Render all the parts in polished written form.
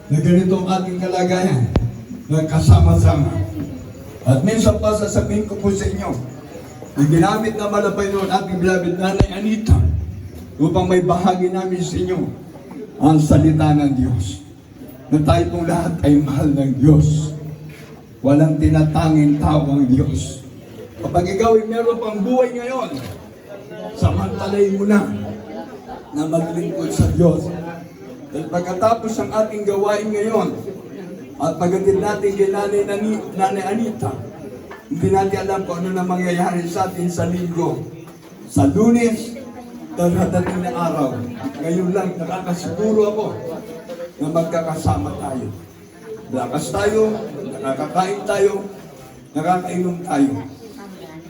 na ganito ang ating kalagayan, nagkasama-sama. At minsan pa sasabihin ko po sa inyo, na ginamit na malapay noon ating beloved Nanay Anita upang may bahagi namin sa inyo ang salita ng Diyos. Na tayo pong lahat ay mahal ng Diyos. Walang tinatanging tao ang Diyos. Kapag ikaw ay meron pang buhay ngayon, samantalay mo na maglingkod sa Diyos. Dahil pagkatapos ng ating gawain ngayon, at pagdating natin kay Nanay Anita, hindi natin alam kung ano na mangyayari sa atin sa linggo. Sa Lunes, darating na araw. Ngayon lang, nakakasiguro ako na magkakasama tayo. Lakas tayo, nakakakain tayo, nakakainom tayo.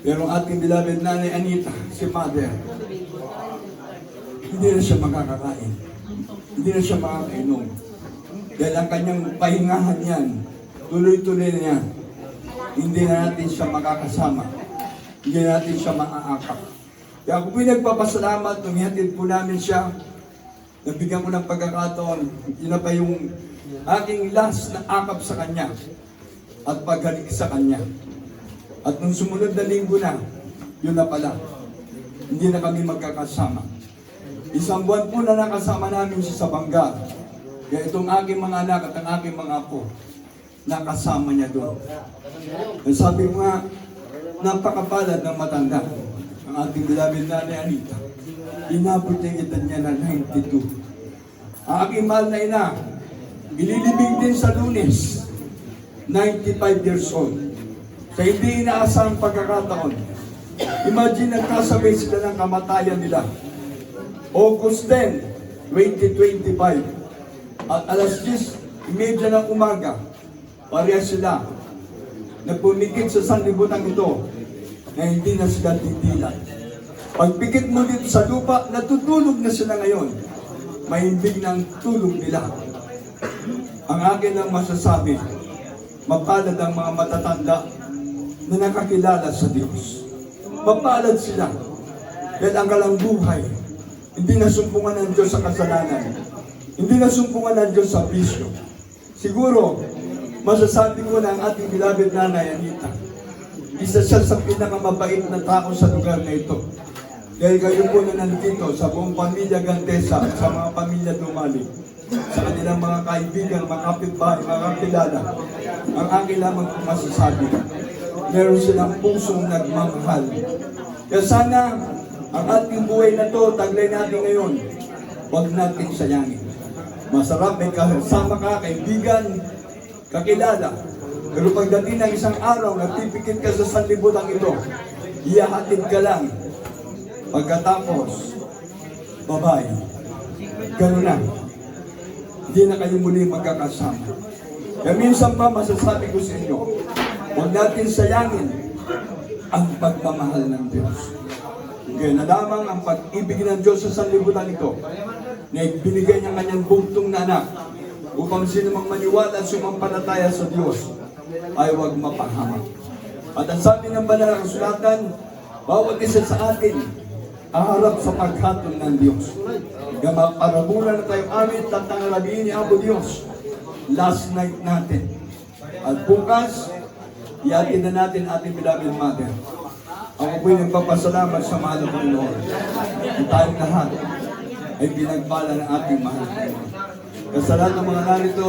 Pero ang ating beloved Nanay Anita, si Mother, hindi na siya makakakain. Hindi na siya makakainom. Dahil ang kanyang pahingahan yan, tuloy-tuloy na yan. Hindi na natin siya makakasama. Hindi na natin siya maaakap. Kaya kung pinagpapasalamat, tumihatid po namin siya, nabigyan ko ng pagkakataon, yun na pa yung aking last na akap sa kanya at paghalik sa kanya. At nung sumunod na linggo na, yun na pala, hindi na kami magkakasama. Isang buwan po na nakasama namin siya sa bangga. Kaya itong aking mga anak at ang aking mga apo, nakasama niya doon. At sabi ko nga, napakapalad ng matanda ang ating beloved Nanay Anita. Inabot niya edad niya na 92. Ang aking mahal na ina, ililibing din sa Lunes, 95 years old. Sa hindi inaasahang pagkakataon, imagine nagkasabay sila ng kamatayan nila. August 10, 2025. At alas 10:30 ng umaga, parehas sila nagpumikit sa sanlibutan ito na hindi na sila titilan. Pagpikit mo dito sa lupa, natutulog na sila ngayon. Mahimbing ng tulog nila. Ang akin lang masasabi, mapalad ang mga matatanda na nakakilala sa Diyos. Mapalad sila dahil ang kalang buhay, hindi nasumpungan ng Diyos sa kasalanan. Hindi nasumpungan ng Diyos sa bisyo. Siguro, masasabi ko na ang ating beloved Nanay Anita, isa siya sa pinakamabait na tao sa lugar na ito. Dahil kayo po na nandito sa buong pamilya Gantesa at sa mga pamilya Dumali, sa kanilang mga kaibigan, mga kapitbahay, mga kakilala, ang aking lamang masasabi, meron silang pusong nagmamahal. Kaya sana, ang ating buhay na to, taglay natin ngayon, huwag natin sayangin. Masarap may kasama ka, kaibigan, kakilala. Pero pagdating ng isang araw, nagpipikit ka sa sanlibutan ito, iyahatid ka lang. Pagkatapos, bye-bye. Ganun na. Hindi na kayo muli magkakasama. Kaya minsan pa masasabi ko sa inyo, huwag natin sayangin ang pagmamahal ng Diyos. Kaya na lamang ang pag-ibig ng Diyos sa sanlibutan ito, na ibinigay niya kanyang bugtong na anak upang sino mang maniwala at sumampalataya sa Diyos ay huwag mapahamak. At ang sabi ng banal na kasulatan, bawat isa sa atin aharap sa paghatol ng Diyos. Kaya maparabulan na tayo amin at tangalabihin ni Apo Diyos. Last night natin. At bukas, iatid na natin ating beloved mother. Ako po'y nagpapasalamat sa mahal na Panginoon. At tayong lahat ay pinagpala ng ating mahal na Panginoon. Kaya sa lahat ng mga narito,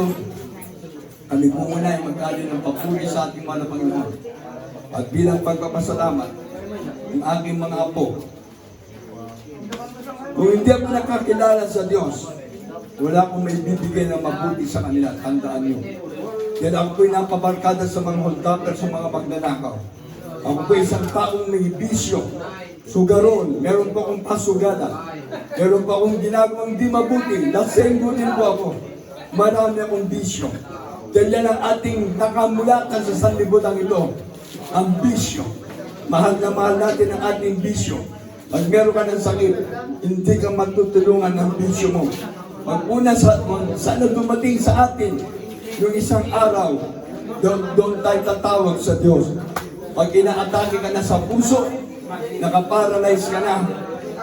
kami po muna ay magkali ng papuri sa ating mahal na Panginoon. At bilang pagpapasalamat, ang aking mga apo, kung hindi ako nakakilala sa Diyos, wala akong may bibigay na mabuti sa kanila. Tandaan niyo. Dahil ako po'y napabarkada sa mga holdapper, sa mga magnanakaw. Ako po'y isang taong may bisyo, sugaron, meron pa akong pasugada, meron pa akong ginagawang di mabuti, lasenggo din po ako. Marami akong bisyo. Dahil yan ang ating nakamulatan sa sanlibutan ito, ang bisyo. Mahal na mahal natin ang ating bisyo. Pag meron ka ng sakit, hindi ka matutulungan ng bisyo mo. Pag-una sana dumating sa atin yung isang araw, doon tayo tatawag sa Diyos. Pag inaatake ka na sa puso, nakaparalyze ka na,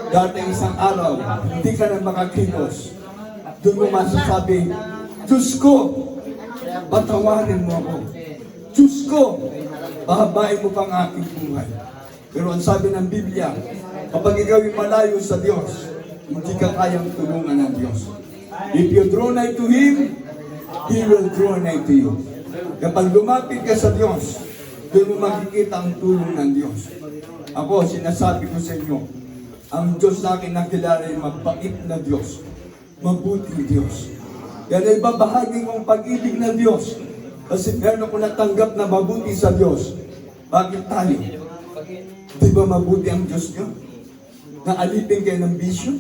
dating isang araw, hindi ka na makakilos. Doon mo masasabi, Diyos ko, patawarin mo ako. Diyos ko, pahabain mo pang aking buhay. Pero ang sabi ng Biblia, kapag ikaw ay malayo sa Diyos, hindi ka kayang tulungan ng Diyos. If you draw nigh to Him, He will draw nigh to you. Kapag lumapit ka sa Diyos, doon mo makikita ang tulong ng Diyos. Ako, sinasabi ko sa inyo, ang Diyos na akin nakilala ay mabait na Diyos, mabuting Diyos. Yan ay babahagi kong pag-ibig ng Diyos. Kasi meron ako natanggap na mabuti sa Diyos. Bakit tayo? Di ba mabuti ang Diyos nyo? Naalipin kayo ng bisyo?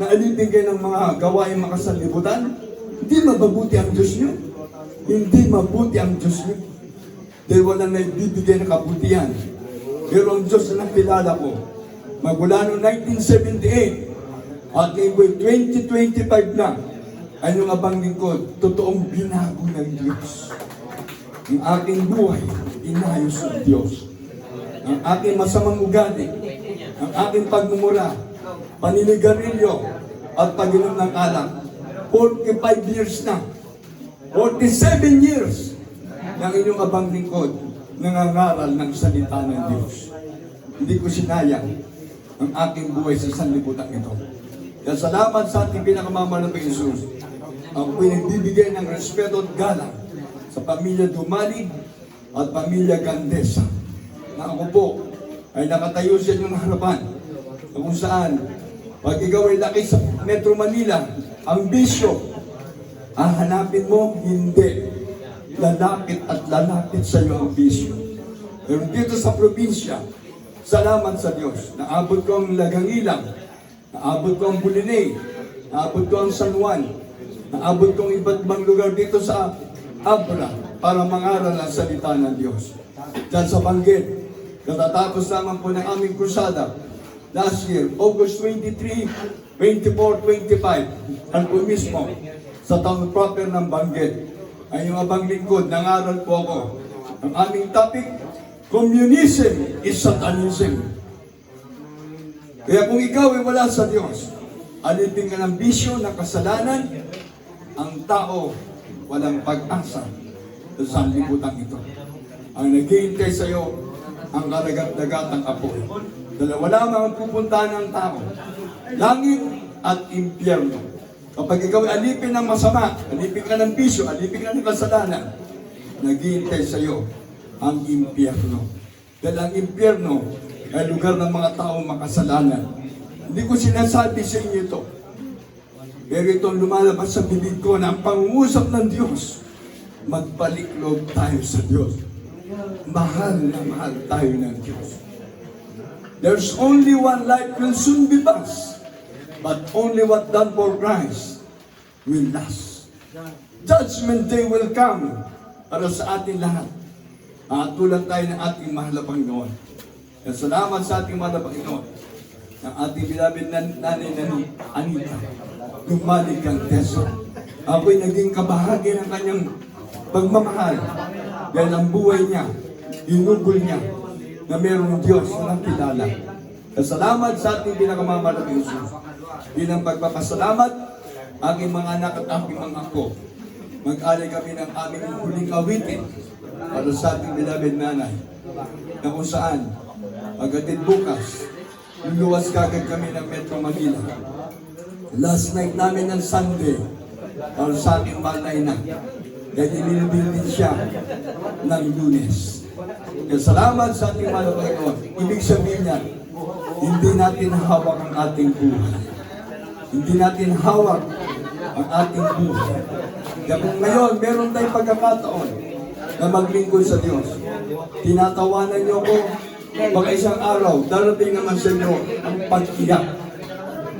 Naalipin kayo ng mga gawain makasalibutan? Hindi mabuti ang Diyos nyo. Hindi mabuti ang Diyos nyo. Dahil walang naibibigay na kabutihan. Pero ang Diyos na nakilala ko, magmula noong 1978 at ngayon 2025 na, ay yung abang lingkod, totoong binago ng Diyos. Ang aking buhay, inayos ng Diyos. Ang aking masamang ugali, ang aking pagmumura, paninigarilyo, at pag-inom ng alak. 45 years na, 47 years ng inyong abang lingkod, nangangaral ng salita ng Diyos. Hindi ko sinayang ang aking buhay sa sanlibutan ito. Kaya salamat sa ating pinakamamahal na Jesus. Ang pinagbibigay ng respeto at galang sa pamilya Dumalig at pamilya Gandesa. Na ako po ay nakatayo sa inyong harapan na kung saan pag ikaw ay laki sa Metro Manila, ang bisyo, hanapin mo, hindi. Lalapit at lalapit sa iyo ang bisyo. Pero dito sa probinsya, salamat sa Diyos. Naabot ko ang Lagangilang, naabot ko ang Bulinay, naabot ko ang San Juan, naabot ko ang iba't ibang lugar dito sa Abra para mangaral ang salita ng Diyos. Diyan sa Banggit, natatapos naman po ng aming krusada last year, August 23, 24, 25, ang po mismo sa town proper ng Banggit. Ay yung abang lingkod, nangaral po ako. Ang aming topic, communism is satanism. Kaya kung ikaw ay wala sa Diyos, alipin ka ng bisyo, ng kasalanan, ang tao walang pag-asa sa sanlibutan ito. Ang naghihintay sa iyo, ang karagat-dagatang apoy. Dahil wala mga pupuntahan ng tao, langit at impyerno. Kapag ikaw ay alipin ng masama, alipin ka ng bisyo, alipin ka ng kasalanan, naghihintay sa iyo ang impyerno. Dahil ang impyerno ay lugar ng mga taong makasalanan. Hindi ko sinasabi sa inyo ito. Pero itong lumalabas sa bibig ko na ang pangungusap ng Diyos, magbalik-loob tayo sa Diyos. Mahal na mahal tayo ng Diyos. There's only one life will soon be past. But only what done for Christ will last. Judgment day will come para sa atin lahat. Tulad tayo ng ating mahal na Panginoon. Kaya salamat sa ating mahal na Panginoon. Ang ating beloved nanay na ni Anita, Dumalig Gandesa. Ako'y naging kabahagi ng kanyang pagmamahal. Dahil ang buhay niya, inugol niya na mayroong Diyos na nakilala. Kaya salamat sa ating pinakamamahal na Jesus. Bilang pagpapasalamat, aking mga anak at aking mga ako, mag-alay kami ng aming huling awitin para sa ating beloved nanay, na kung saan, pagdating bukas, luluwas kagad kami ng Metro Manila. Last night namin ng Sunday, para sa aking malay na, dahil inilibin din siya ng Lunes. Kaya salamat sa ating mahal na Panginoon. Ibig sabihin niya, hindi natin hawak ang ating buhay. Hindi natin hawak ang ating buhay. Kaya kung ngayon, meron tayong pagkakataon na maglingkod sa Diyos, tinatawanan niyo ko, baka isang araw, darating naman sa inyo ang pag-iyak.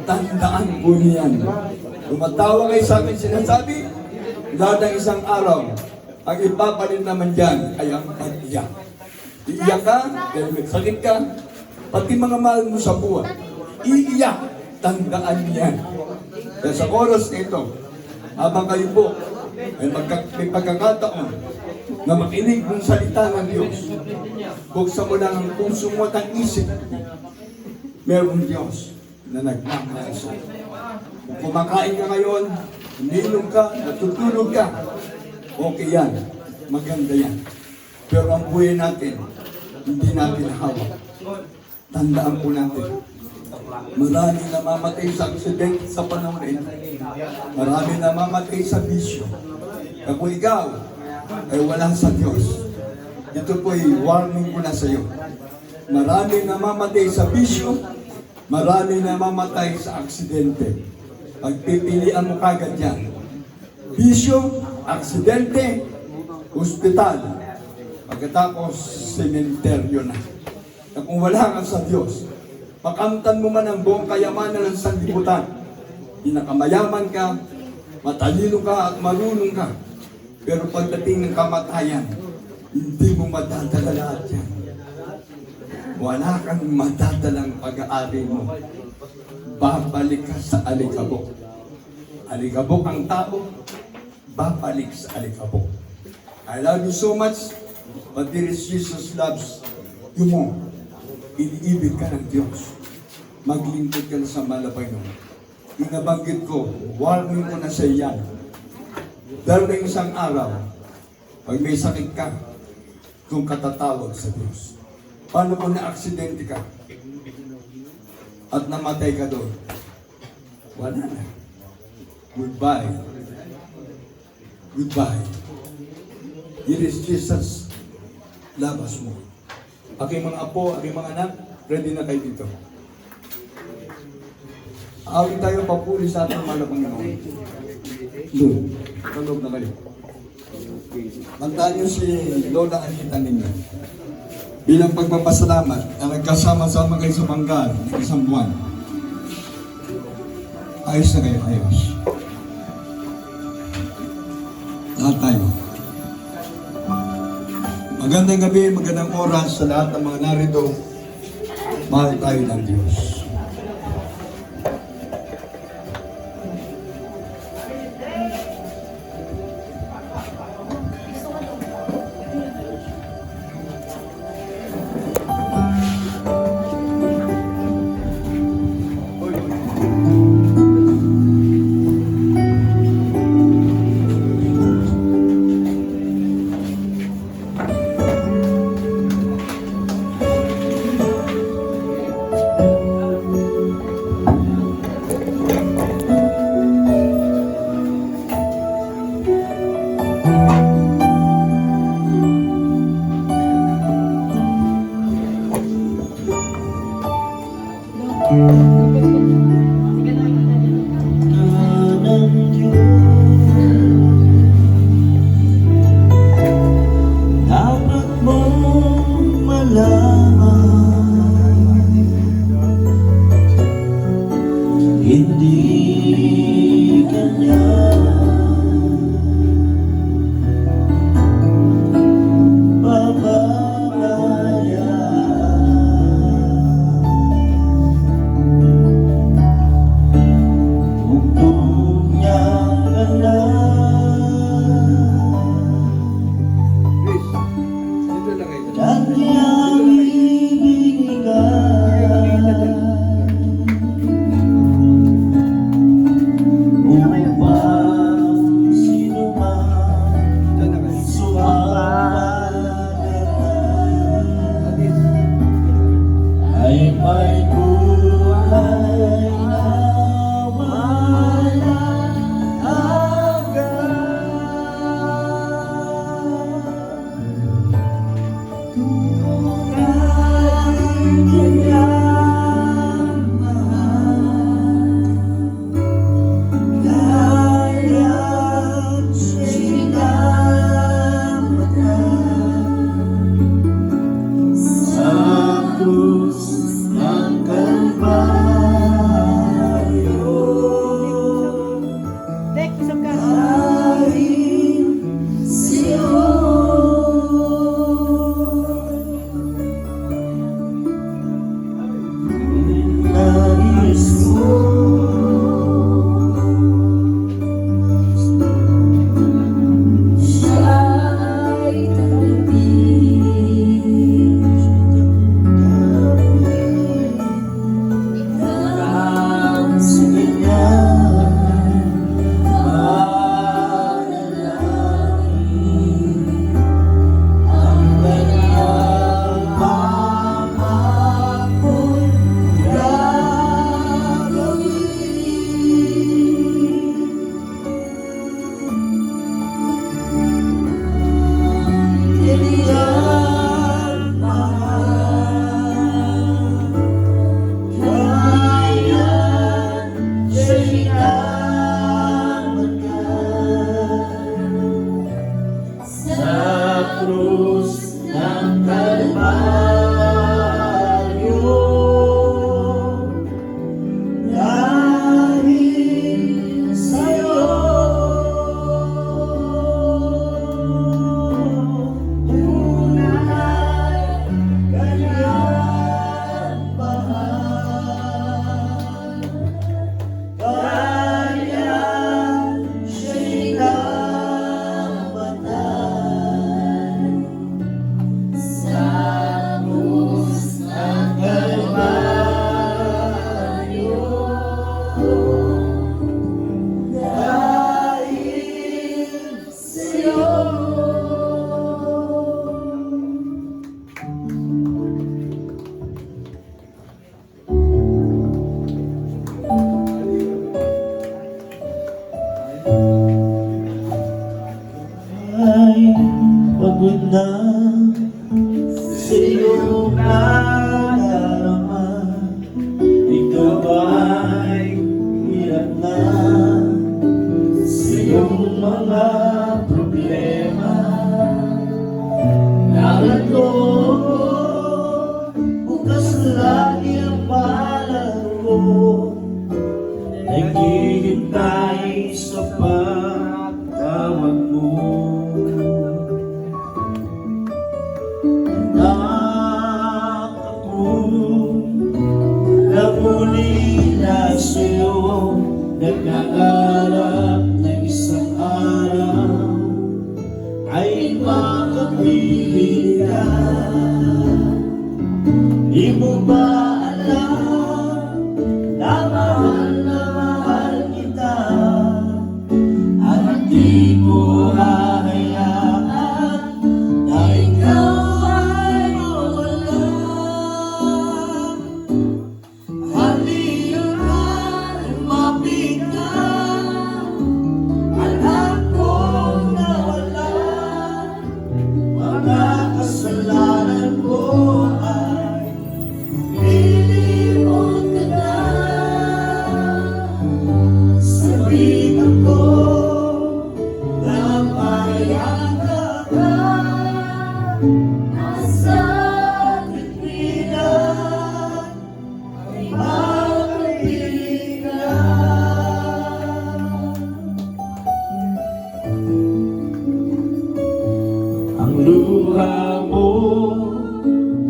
Tandaan po niyan. Lumatawa kayo sa akin, sinasabi, dahil isang araw, ang ipapalit naman dyan ay ang pag-iyak. Iiyak ka, dahil may sakit ka, pati mga mahal mo sa buwan, iiyak. Tandaan niyan. Kaya sa oras na ito, habang kayo po ay may pagkakataon na makinig ng salita ng Diyos, buksan mo lang ang puso mo at ang isip. Merong Diyos na nagmamahal sa iyo. Kung kumakain ka ngayon, Umiinom ka, natutulog ka. Okay yan. Maganda yan. Pero ang buhay natin, hindi natin hawak. Tandaan po natin. Marami namamatay sa aksidente sa panahon na ito. Marami namamatay sa bisyo. Kung ikaw ay wala sa Diyos, ito po ay warning ko na sa iyo. Marami namamatay sa bisyo, marami namamatay sa aksidente. Pagpipilian mo kagad yan. Bisyo, aksidente, ospital. Pagkatapos, sementeryo na. Na kung wala ka sa Diyos, pakamtan mo man ang buong kayamanan ng sanlibutan. Pinakamayaman ka, matalino ka at marunong ka. Pero pagdating ng kamatayan, hindi mo madadala lahat yan. Wala kang madadalang pag-aari mo. Babalik ka sa alikabok. Alikabok ang tao, babalik sa alikabok. I love you so much, but there is Jesus loves you more. Iniibig ka ng Diyos. Maglingkod ka na sa malabay mo. Yung nabanggit ko, warning ko na sa iyan. Darating isang araw, pag may sakit ka, kung katatawag sa Diyos. Paano kung na-aksidente ka? At namatay ka doon? Wala na. Goodbye. Goodbye. It is Jesus. Labas mo. Aking mga apo, aking mga anak, ready na kayo dito. Awin tayo papuri sa ating mga Panginoon. Doon. Kalog na kayo. Kantaan niyo si Lola Anita ninyo. Bilang pagpapasalamat na nagkasama-sama kayo sa Manggal ng isang buwan. Ayos na kayo, ayos. Lahat tayo. Magandang gabi, magandang oras sa lahat ng mga narito. Mahal tayo ng Diyos. Dapat mong malaman, hindi kanya krus ng Kalbaryo. Dahil sa'yo, tunay kanyang mahal. Kaya siya'y namatay sa krus ng Kalbaryo. Dahil sa'yo. Ay pagod na sa iyong nadarama. Ikaw ay hirap na sa iyong mga problema. Narito bukas lagi ang palaro. Naghihintay sa pagtawag mo. Anak ako, na muli na sa'yo nagkakarap ng isang araw ay makapiling ka. Di mo ba alam na mahal kita at di ko hahayaan na ikaw ay mawala. Halika, lumapit ka, anak kong nawala. Mga kasalanan ko ay nilimot ka na. Sabihin ko na mayagap ka sa tigpinan ay makapiling ka. Ang luha mo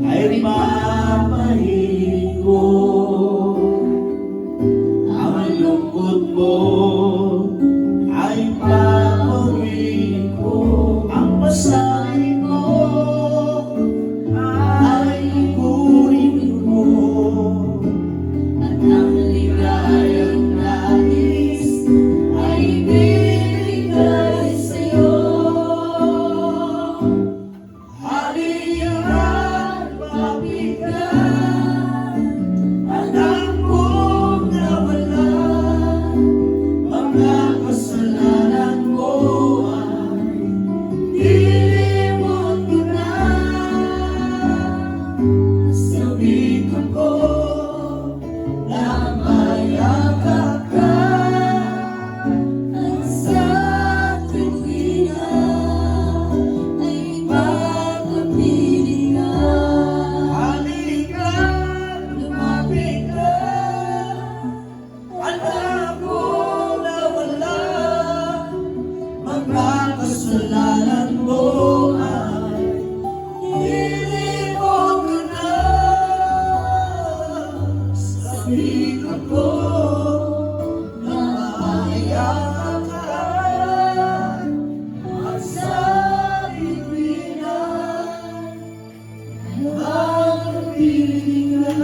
ay mapahigo. Ang lungkot mo ay papawin ko. Ang pasahin mo ay ikurin ko. At ang ligayang nais ay ibibigay sa'yo. Halika, lumapit ka, anak kong nawala. Mga kasalanan mo ay nilimot ko na. Sabihin ko na mayagap ka at sa tigpinan ay makapiling ka. Halika, lumapit ka, anak kong nawala. Mga kasalanan mo ay nilimot ko na. Sabihin ko na mayagap ka at sa tigpinan ay makapiling ka.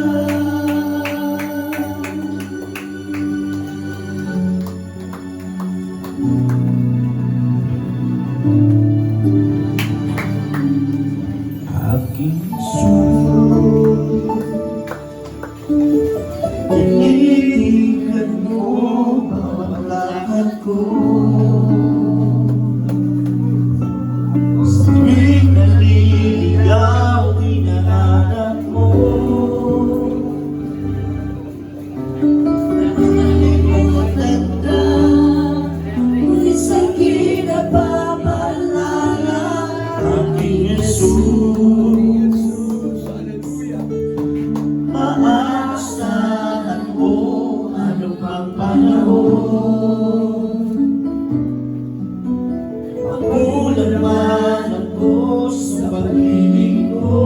Kulang man ako sa pag-ibig ko.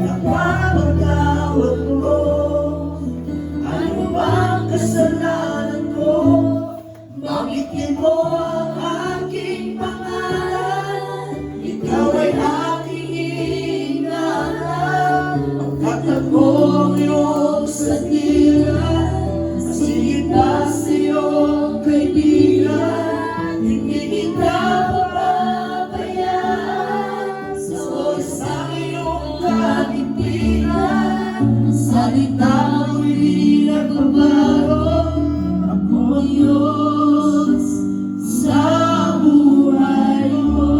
Napapagawad ko, ano bang kasalanan ko? Bakit di mo ang aking pangalan? Ikaw ay aking inaalam. Pagkat ako ang iyong sandigan, masigit na sa iyong kaibigan. Hindi kita papabayaan sa oras ng iyong kagipitan. Salita mo'y di nagbabago, ako ang Diyos sa buhay mo.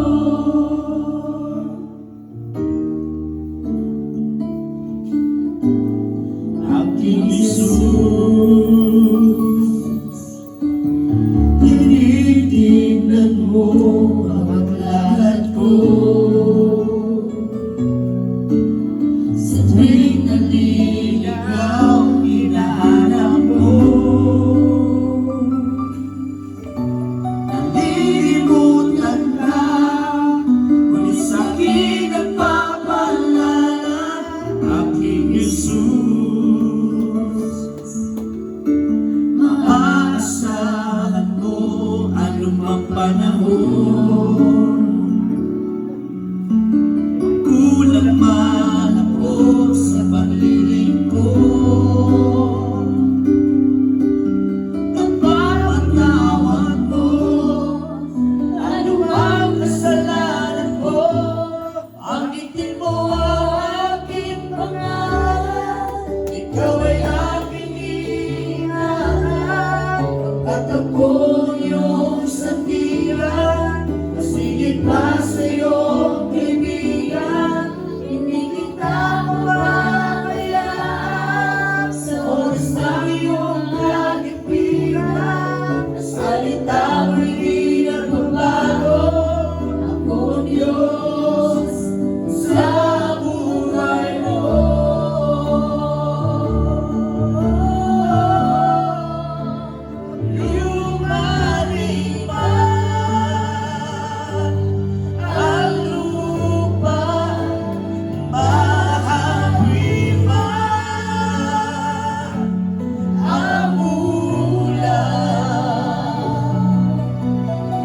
Aking Jesus, tinitignan mo ang paglalakad ko. Sa tuwing naliligaw, hinahanap mo. Nalilimutan ka, ngunit sa'kin nagpapaalala. Aking Jesus, maaasahan mo anumang panahon. Kulang man ako sa paglilingkod, napapatawad mo ano ang kasalanan ko. Angitin mo ang aking pangalan, ikaw ay aking inaalam. At ako iyong sandigan, masigit pa sa iyong kaibigan. Hindi kita mapabayaan sa oras ng iyong kagipitan. Salita mo'y di nagbabago, ako ang Diyos sa buhay mo. Lumalim man ang lupa, mahawi man ang ulan,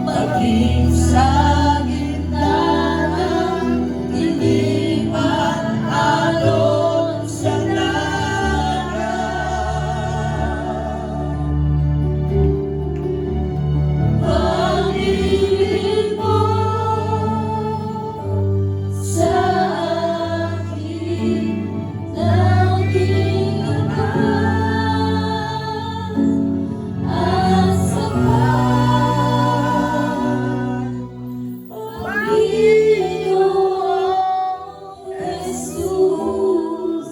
maging sa gitna ng dilim at alon sa dagat. Pag-ibig mo sa akin, naging abang at sapat. Panginoong Jesus,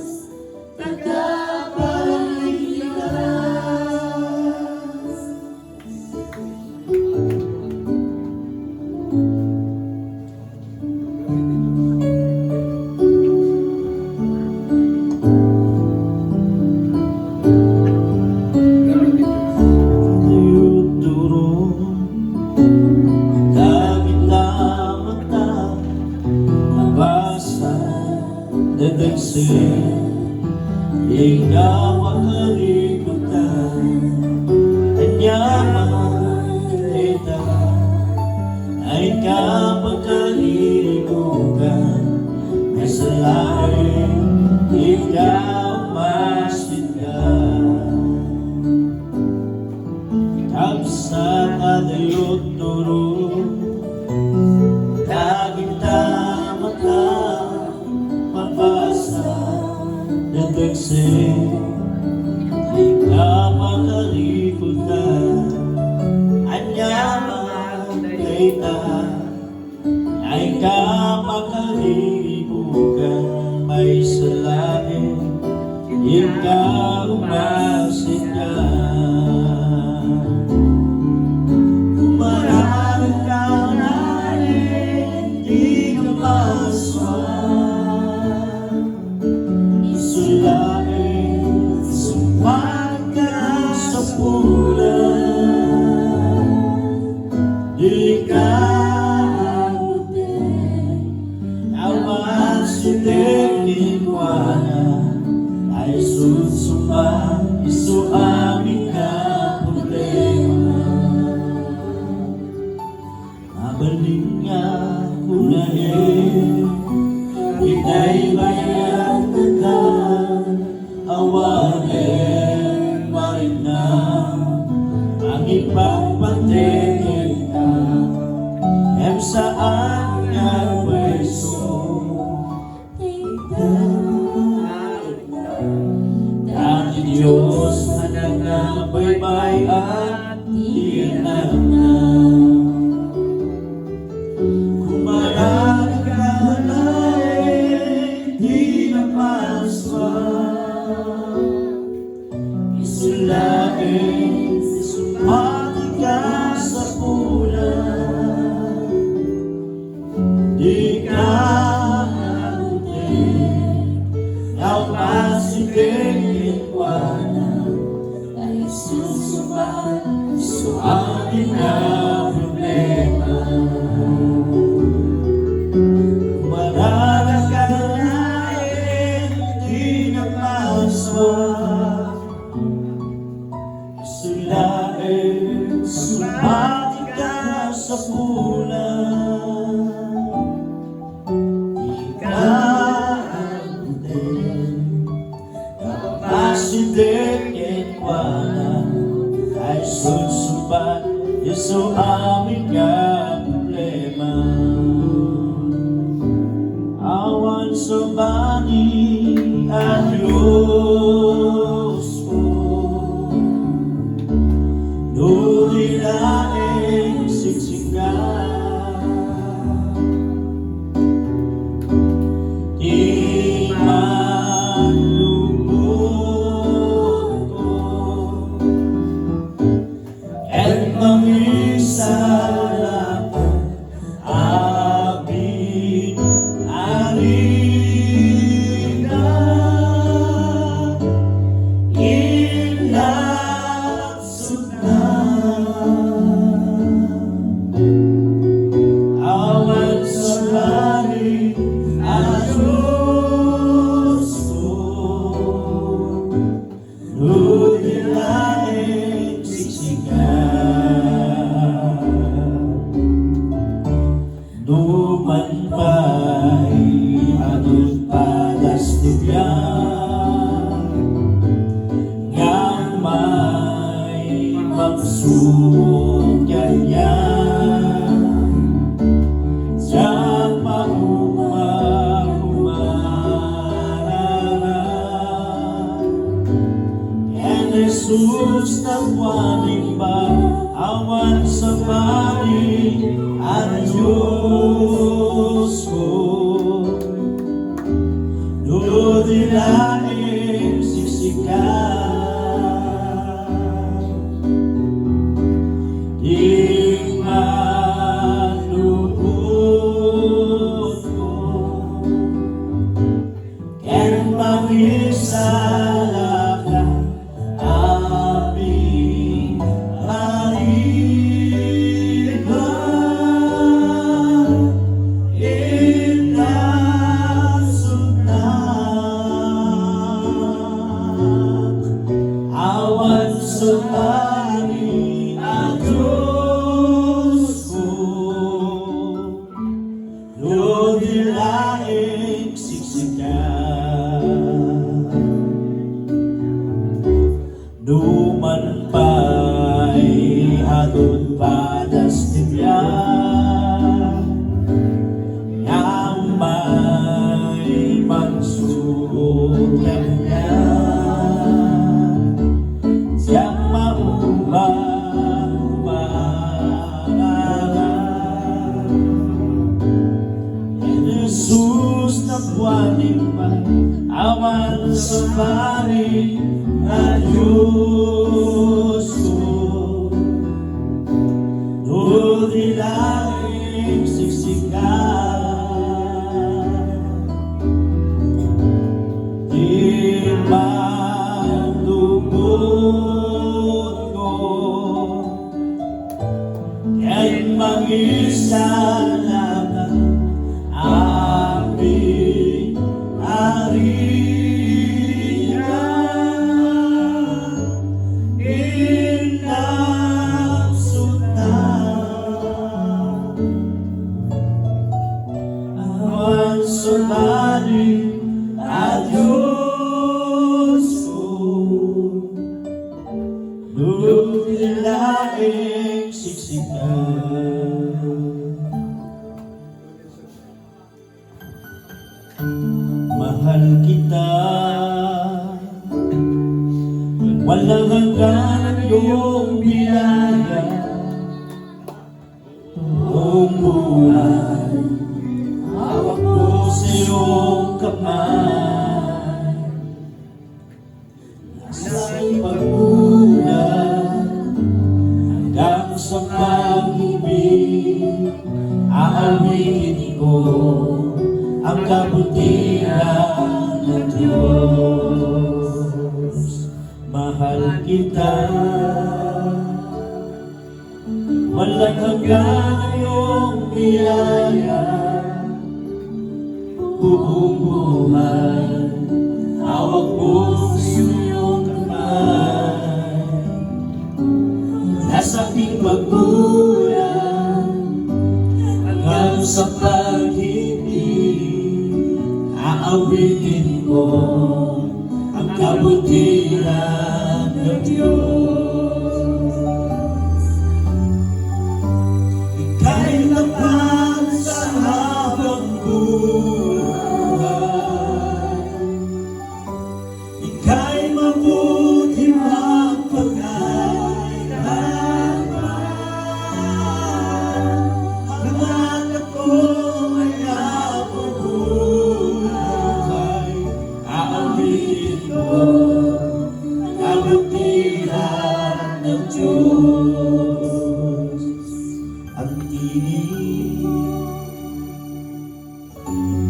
tagapagligtas. Tinuturo langit na mata, nabasa dadagsin, ikaw ang kalikutan. Anyaman kita ay kapagkalikutan, ay sa langit ikaw masika. Kapsa kadayot turo, daging tama ka, mabasa dadagsin, ikaw ang kalikutan. Anyaman kita ay kapagkalikutan, may sa langit ikaw masika. Marami kang narin, di ka maswan. Isulain, sumpan ka sa pulan. ipagpatingin ka, saan nga pwesto dati Diyos na nangabaybay at tinanang. Kung marami ka na di napaswa, isulain, sumati ka sa pulang. Di ka abutin ng masiging ikwanan, ay susubat sa amin na problema. Mararaganain, di na maswa, sulain, sumati ka sa pulang. Pasidengin kwa na ay susubat Yesu aming nga problema. Awan sa bani ang Diyos ko, nulilaing siksikan. Di man lubog ko at mangisalapan amin arina inaksot na awan sa langit ang Diyos ko, nulilaing siksikan. Duman pa'y adun padas tibiyan, ngang may magsugyan yan. Siyang Jesus na buwaning ba awan sa bani ang Diyos ko, nulilaing siksikan. Di malubos ko ken mangisalakan amin arina inaksot na awan sa bani ang Diyos ko, nulilaing siksikan. Duman pa'y adun padas tibiyan, ngang may magsugyan yan. Siyang maumang Jesus na buwaning ba awan sa bani ang Diyos ko, nulilaing siksikan. Di man lubog ko ken mangisalakan amin arina inaksot na awan sa bani ang Diyos ko, nulilaing aking siksikan. Mahal kita, walang hanggan ang iyong biyaya. Buong buhay, hawak ko sa iyong kamay. Nasa'y pagbulan, hanggang sa pag-ibig, aawitin ko ang kabutihan ng Diyos. Mahal kita, walang hanggan ang iyong biyaya. Buong buhay, hawak ko sa iyong kamay. Nasa aking pagbulan, hanggang sa pag-ibig, aawitin ko ang kabutihan ng Diyos. Ika'y tapat sa habang buhay, ika'y mabuti magpagkailanman. Hanggang ako ay nabubuhay, aawitin ko ang kabutihan ng Diyos. Ang tinig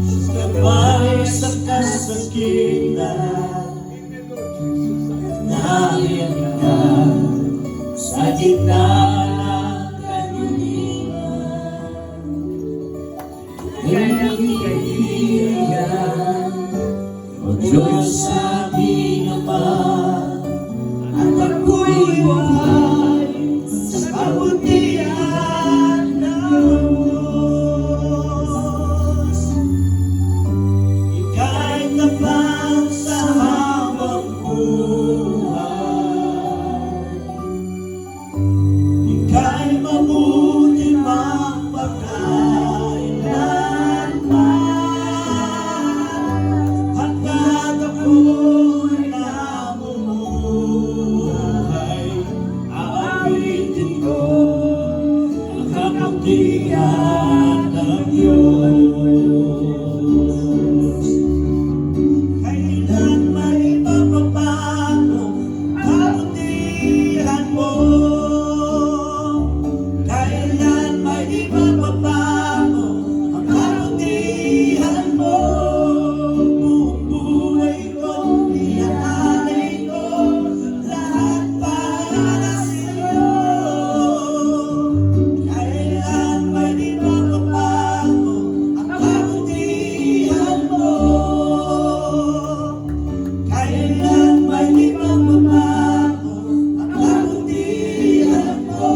sa gabay sa kasakitan, narinig ka sa gitna ng kanluran. Narinig kaibigan, o Diyos sa ating Ama, at ako'y buhay sa kabutihan ng Diyos. Ika'y tapat sa habang buhay, ika'y mabuti magpakailanman. Hanggang ako'y nabubuhay, aawitin ko ang kabutihan ng Diyos. Kailan may mapapago ang kabutihan mo? Kailan may mapapago ang kabutihan mo? Buong buhay ko, iaalay ko lahat para sa'yo. Kailan may mapapago ang kabutihan mo? Kailan may mapapago ang kabutihan mo?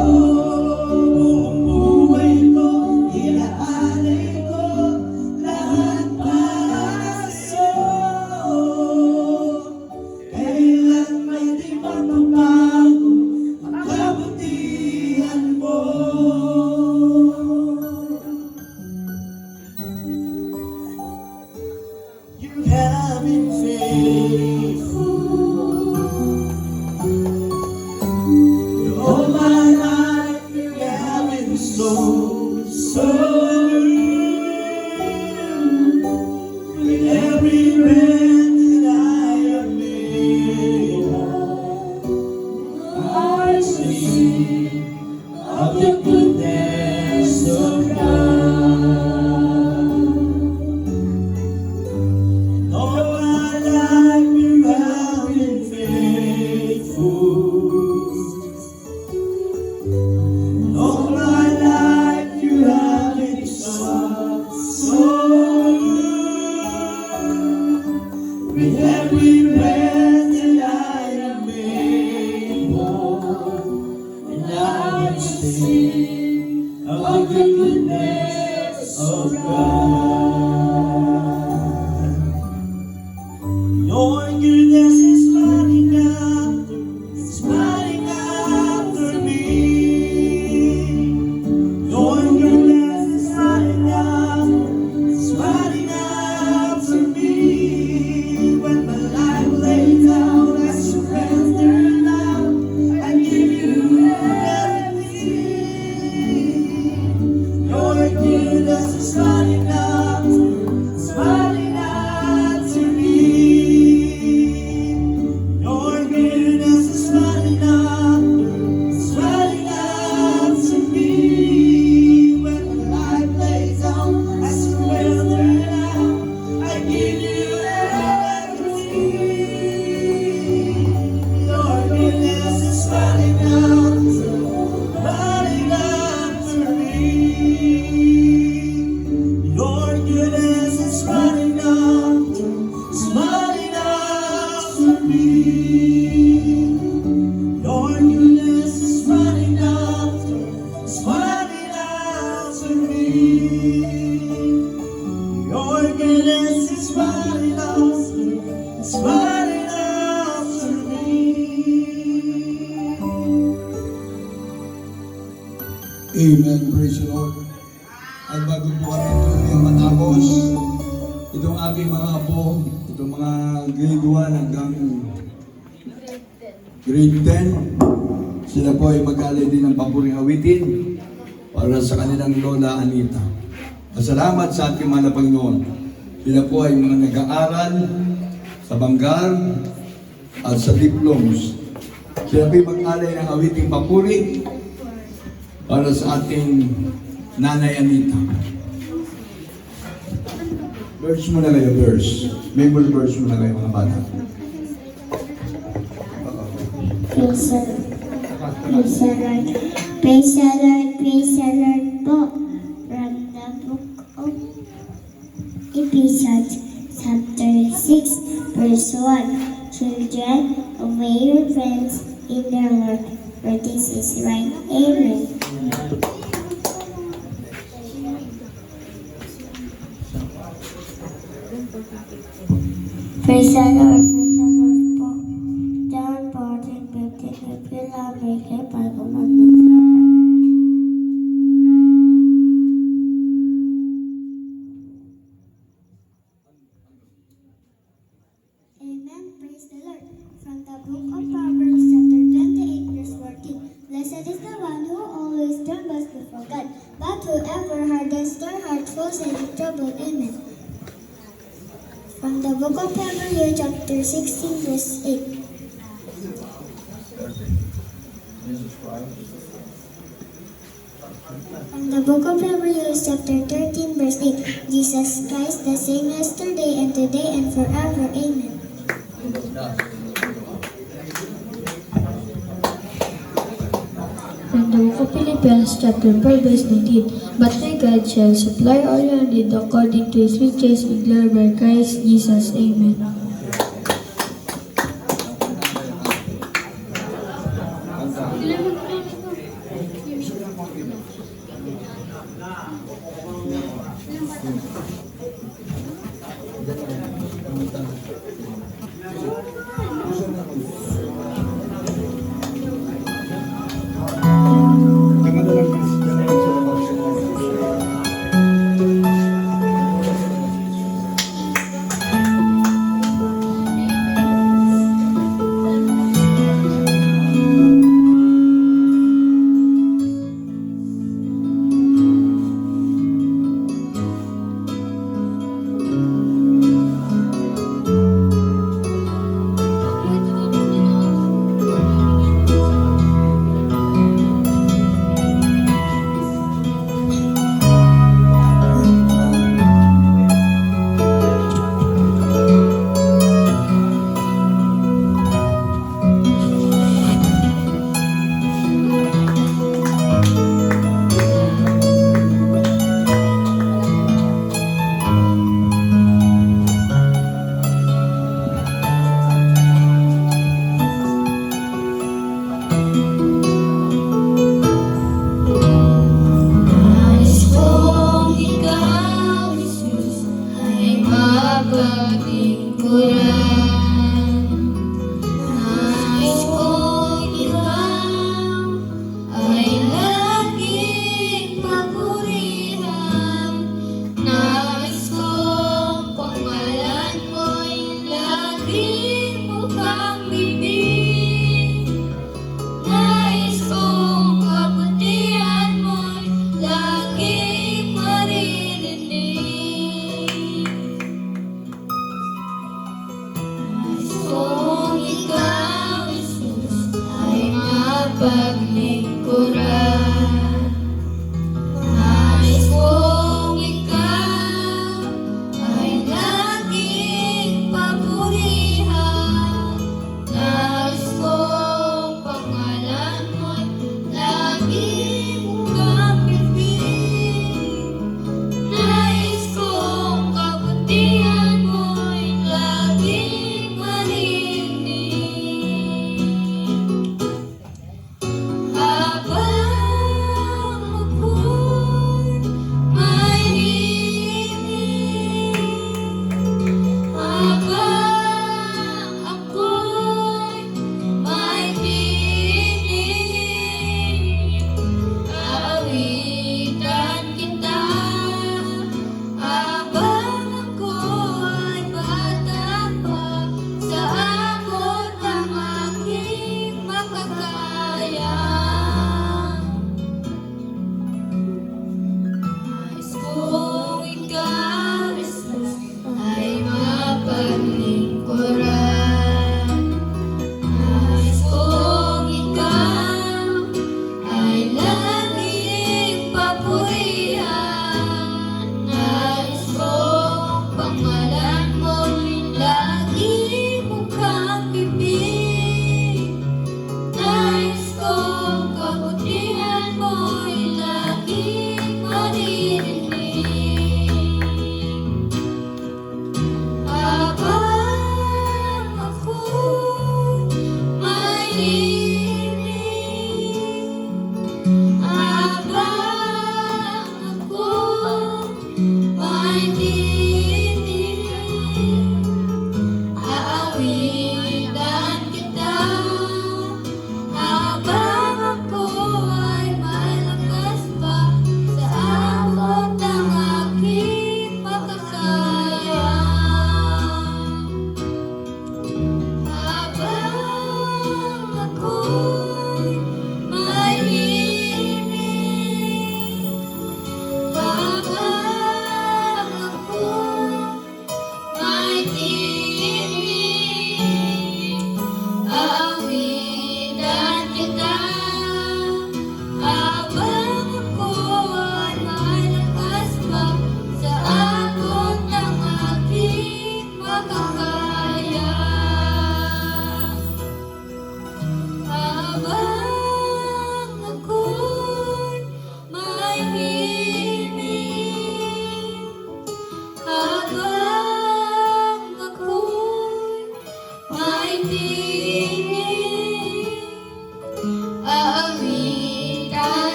Buong buhay ko, iaalay ko lahat para sa'yo. Kailan may mapapago ang kabutihan mo? You have been faithful. All my life you have been so good. With every breath that I am able, I sing of the goodness of God. All my life you have been faithful. All my life you have been so good. With every breath that I am able, and I will sing of the goodness of God. Your goodness is running after me. Amen. Praise the Lord. At bago po kami tuluyang matapos, itong aking mga apo, itong mga grade 1 hanggang grade 10, sila po ay mag-alay din ng paboring awitin para sa kanilang lola Anita. Masalamat sa ating mga Panginoon. Sila po ay mga nag-aaral sa Banggar at sa diploms. Sila po ay mag-alay ng awiting papuri para sa ating Nanay Anita. Verse muna kayo, verse. Member verse muna kayo, mga bata. Praise the Lord. Praise the Lord. Praise the Lord. Praise the Lord po. From the book of Ephesians, chapter 6, verse 1. Children, obey your friends in the Lord, for this is right. Amen. Praise the Lord po. John 14:15. If you love me, keep my commandments. Amen. Praise the Lord. From the book of Proverbs, chapter 28, verse 14. Blessed is the one who always trembles before God, but whoever hardens their heart falls into trouble. Amen. From the book of Hebrews, chapter 16, verse 8. From the book of Hebrews, chapter 13, verse 8. Jesus Christ, the same yesterday and today and forever. Amen. From the book of Philippians, chapter 4, verse 19. But my God shall supply all your need according to his riches in glory by Christ Jesus. Amen.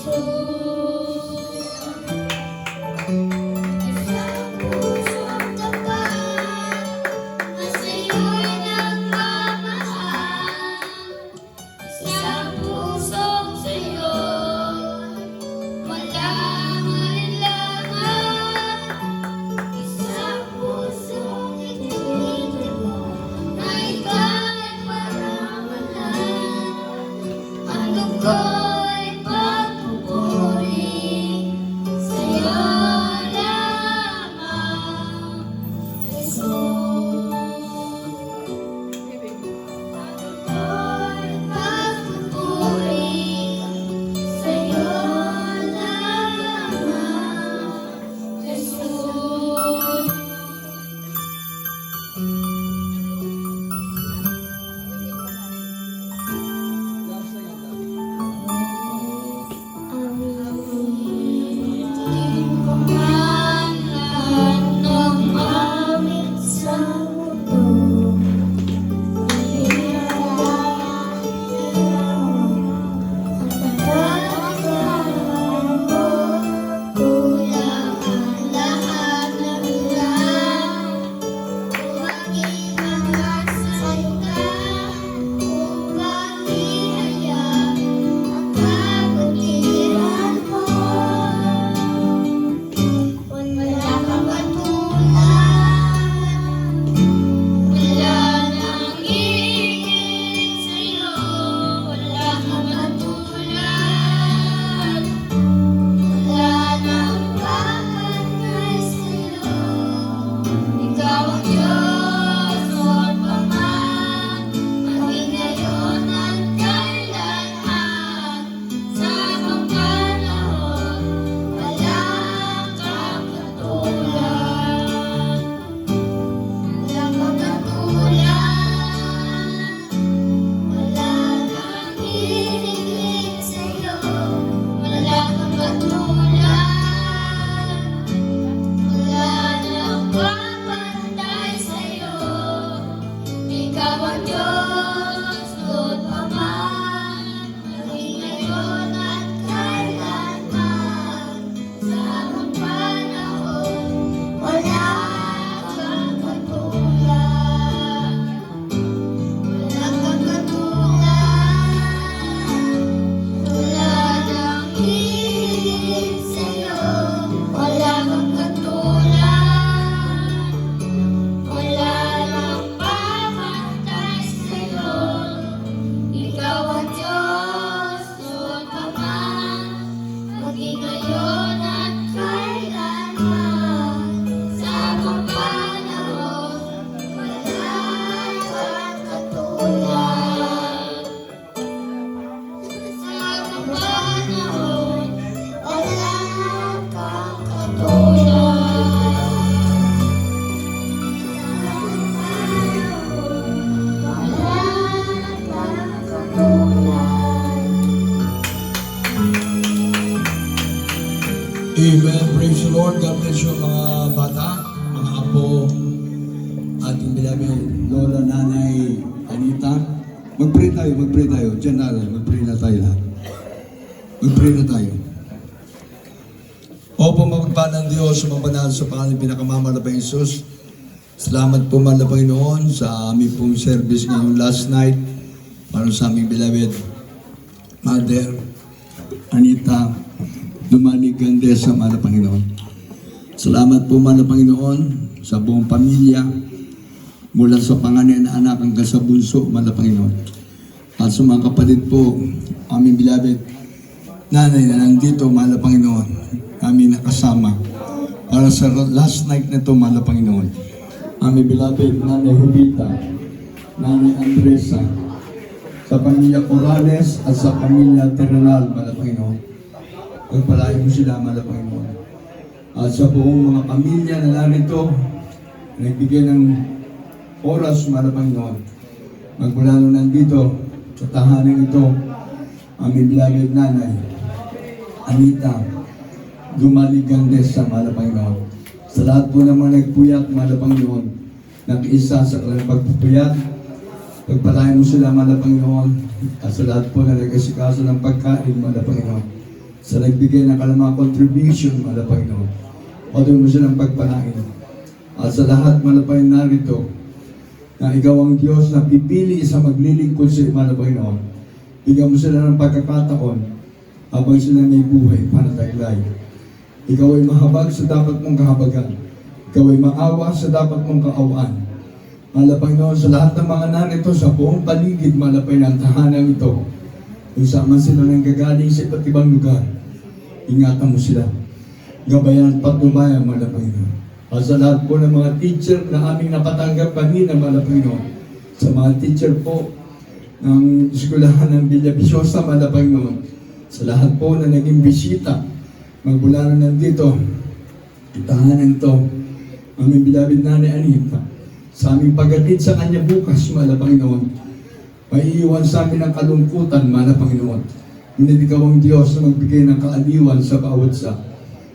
Isang pusong tapat na sa'yo'y nagmamahal. Isang pusong sa'yo walang alinlangan. Isang pusong itinitid mo na ika'y paramahan. Ang lungko'y pagpupuri sa'yo lamang, Jesus. Lungko'y pagpupuri sa'yo lamang, Jesus. Pangalan ng awit sa mundo, ang pagkakaroon mo, kulang ang lahat ng ulan. Huwagin ang magsalita, upang ihayag ang kabutihan mo. Wala kang katulad, wala nang higit sa'yo. Wala kang katulad, wala nang kakantay sa'yo. Ikaw ang Diyos noon pa man, maging ngayon at kailanman. Sa mga panahon, wala kang katulad. Wala kang katulad, wala nang hihigit sa'yo. Wala kang katulad, wala nang papantay sa'yo. Ikaw ang Diyos noon pa man, maging ngayon at kailanman. Sa mga panahon, wala kang katulad. Wala kang katulad, wala nang higit sa'yo. Wala kang katulad, wala nang papantay sa'yo. Ikaw ang Diyos noon pa man, maging ngayon at kailanman. Sa mga panahon, wala kang katulad. Sa mga panahon, wala kang katulad. Wala kang katulad. Amen. Praise the Lord. God bless you mga bata, mga apo, ating beloved Lola, Nanay, Anita. Mag-pray tayo. Diyan na lang, mag-pray na tayo lahat. Mag-pray na tayo. Opo, mapagpala ng Diyos, sumabanal sa pangalan pinakamamahal na Jesus. Salamat po mahal na Panginoon sa aming pong service ngayong last night para sa aming beloved Mother, Anita, Dumanig Gandesa, mahal na Panginoon. Salamat po mahal na Panginoon sa buong pamilya, mula sa panganay na anak hanggang sa bunso, mahal na Panginoon. At sa mga kapatid po, aming beloved nanay na nandito, mahal na Panginoon, kami nakasama para sa last night na ito, mahal na Panginoon. Aming beloved Nanay Jubita, Nanay Andresa, sa pamilya Corrales at sa pamilya Terrenal, mahal na Panginoon. Pagpalain mo sila, mahal na Panginoon. At sa buong mga pamilya na narito, nagbigay ng oras, mahal na Panginoon. Magmula nung nandito, sa tahanan ito, aming beloved Nanay Anita, Dumalig Gandesa, mahal na Panginoon. Sa lahat po ng mga nagpuyat, mahal na Panginoon, nakiisa sa kanilang pagpupuyat, pagpalain mo sila, mahal na Panginoon, at sa lahat po na nag-asikaso ng pagkain, mahal na Panginoon. sa nagbigay ng kalamang contribution, mahal na Panginoon. Patuloy mo silang pagpalain. At sa lahat, mahal na Panginoon, narito, na ikaw ang Diyos na pipili sa maglilingkod sa mahal na Panginoon. Bigyan mo sila ng pagkakataon habang sila may buhay panataglay. Ikaw ay mahabag sa dapat mong kahabagan. Ikaw ay maawa sa dapat mong kaawaan. Mahal na Panginoon, sa lahat ng mga narito sa buong paligid, mahal na Panginoon, tahanan ito. Kung saan man sila nang gagaling sa iba't ibang lugar, ingatan mo sila. Gabayan at patnubayan, mahal na Panginoon. At sa lahat po ng mga teacher na aming napatanggap kanina, mahal na Panginoon, sa mga teacher po ng eskwelahan ng Villa Viciosa, mahal na Panginoon, sa lahat po na naging bisita, magmula na nandito, tahanan ito, aming beloved Nanay Anita, sa aming paghatid sa kanya bukas, mahal na Panginoon, maiiwan sa amin ang kalungkutan, mahal na Panginoon. Ngunit ikaw ang Diyos na magbigay ng kaaliwan sa bawat isa.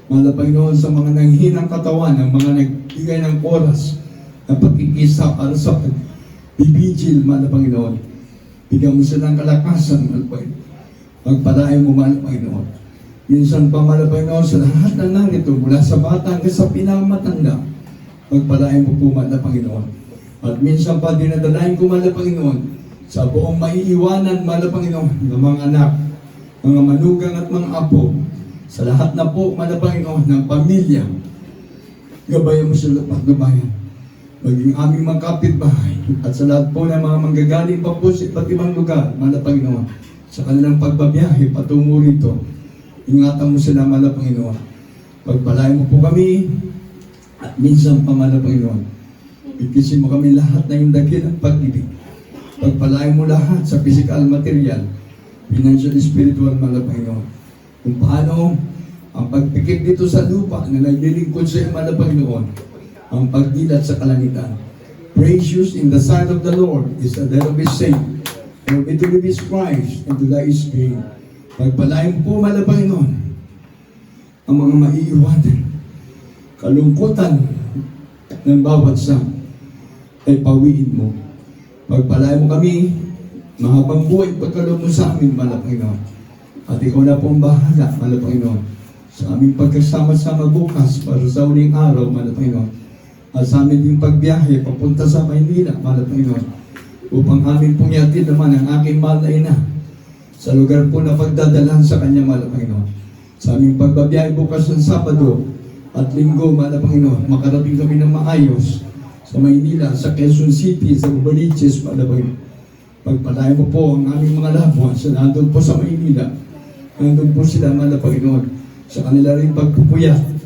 Mahal na Panginoon, sa mga nanghinang katawan, ang mga nagbigay ng oras na pagkikisa para sa bibigil, mahal na Panginoon. Bigyan mo silang kalakasan, mahal na Panginoon. Pagpalain mo, mahal na Panginoon. Minsan pa, mahal na Panginoon, sa lahat ng narito, mula sa bata hanggang sa pinakamatanda, pagpalain mo po, mahal na Panginoon. At minsan pa, dinadalain ko, mahal na Panginoon, sa buong maiiwanan, mahal na Panginoon, ng mga anak, mga manugang at mga apo, sa lahat na po, mahal na Panginoon, ng pamilya, gabayan mo sila paggabayan. Maging aming mga kapitbahay, at sa lahat po ng mga manggagaling pa po sa iba't ibang lugar, mahal na Panginoon, sa kanilang pagbabiyahe, patungo rito, ingatan mo sila, mahal na Panginoon. Pagpalain mo po kami, at minsan pa, mahal na Panginoon, bigkisin mo kami lahat na yung dakilang pag-ibig. Pagpalain mo lahat sa physical, material, financial, spiritual, mahal na Panginoon. Kung paano ang pagpikit dito sa lupa na naglilingkod sa iyo, mahal na Panginoon, ang pagdilat sa kalangitan. Precious in the sight of the Lord is the death of his saint. For me to live is Christ, and to die is gain. Pagpalain po, mahal na Panginoon, ang mga maiiwanan, kalungkutan ng bawat isa ay pawiin mo. Pagpalain mo kami, mahabang buhay pagkaloob mo sa amin, mahal na Panginoon. At ikaw na pong bahala, mahal na Panginoon, sa aming pagkasama-sama bukas para sa uling araw, mahal na Panginoon. At sa amin din pagbiyahe papunta sa Maynila, mahal na Panginoon, upang amin pong yatid naman ang aking mahal na ina sa lugar po na pagdadalahan sa kanya, mahal na Panginoon. Sa aming pagbabiyahe bukas ng Sabado at Linggo, mahal na Panginoon, makarating kami ng maayos sa Maynila, sa Quezon City, sa Baliches, mahal na Panginoon. Pagpalain mo po ang aming mga labuhan sa nandun po sa Maynila. Nandun po sila, mahal na Panginoon, sa kanila rin pagpupuyat.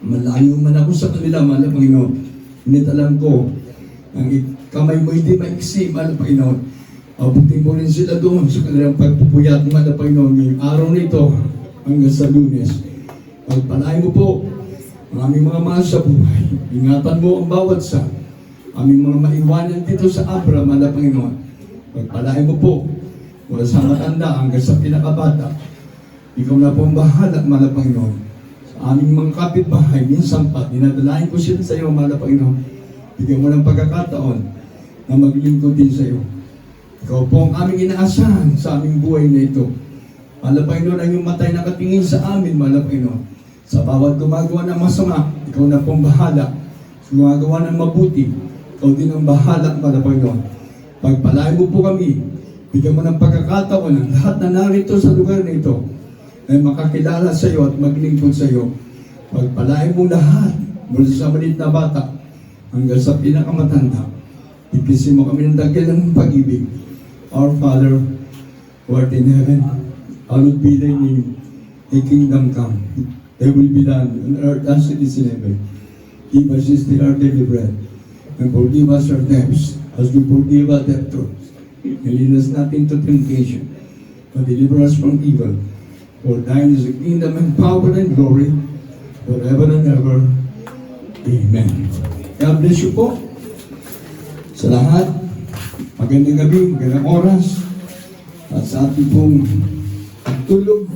Malayo man ako sa kanila, mahal na Panginoon. Ngunit alam ko, ang kamay mo hindi maiksi, mahal na Panginoon. Abutin mo rin sila doon sa kanilang pagpupuyat, mahal na Panginoon, ngayong araw nito hanggang sa Lunes. Pagpalain mo po ang aming mga mahal sa buhay. Ingatan mo ang bawat sa aming mga maiwanan dito sa Abra, mahal na Panginoon. Pagpalain mo po mula sa matanda hanggang sa pinakabata. Ikaw na po ang bahala, mahal na Panginoon. Sa aming mga kapitbahay, minsan pa, dinadalain ko sila sa iyo, mahal na Panginoon. Bigyan mo ng pagkakataon na maglingkod din sa iyo. Ikaw po ang aming inaasahan sa aming buhay na ito. Mahal na Panginoon, ang iyong matay nakatingin sa amin, mahal na Panginoon. Sa bawat gumagawa ng masama, ikaw na po ang bahala. Sa gumagawa ng mabuti, ikaw din ang bahala, mahal na Panginoon. Pagpalain mo po kami, bigyan mo ng pagkakataon ng lahat na narito sa lugar na ito ay makakilala sa iyo at maglingkod sa iyo. Pagpalain mo lahat mula sa maliit na bata hanggang sa pinakamatanda. Bigkisin mo kami ng dakilang pag-ibig. Our Father, who art in heaven, hallowed be thy name. Thy kingdom come. Thy will be done on earth as it is in heaven. Give us this day our daily bread, and forgive us our debts as we forgive our debtors. And lead us not into temptation, but deliver us from evil. For thine is the kingdom and power and glory, forever and ever. Amen. God bless you po. Sa lahat, magandang gabi, magandang oras. At sa ating pong pagtulog,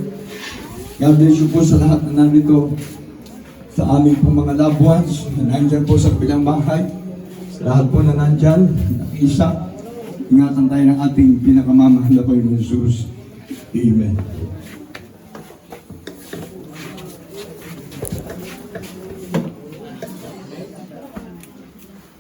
God bless you po sa lahat na nandito. Sa aming pong mga loved ones na nandyan po sa bilang bahay. Sa lahat po na nandyan, nakisa. Ingatan tayo ng ating pinakamamahal na Panginoon Jesus. Amen.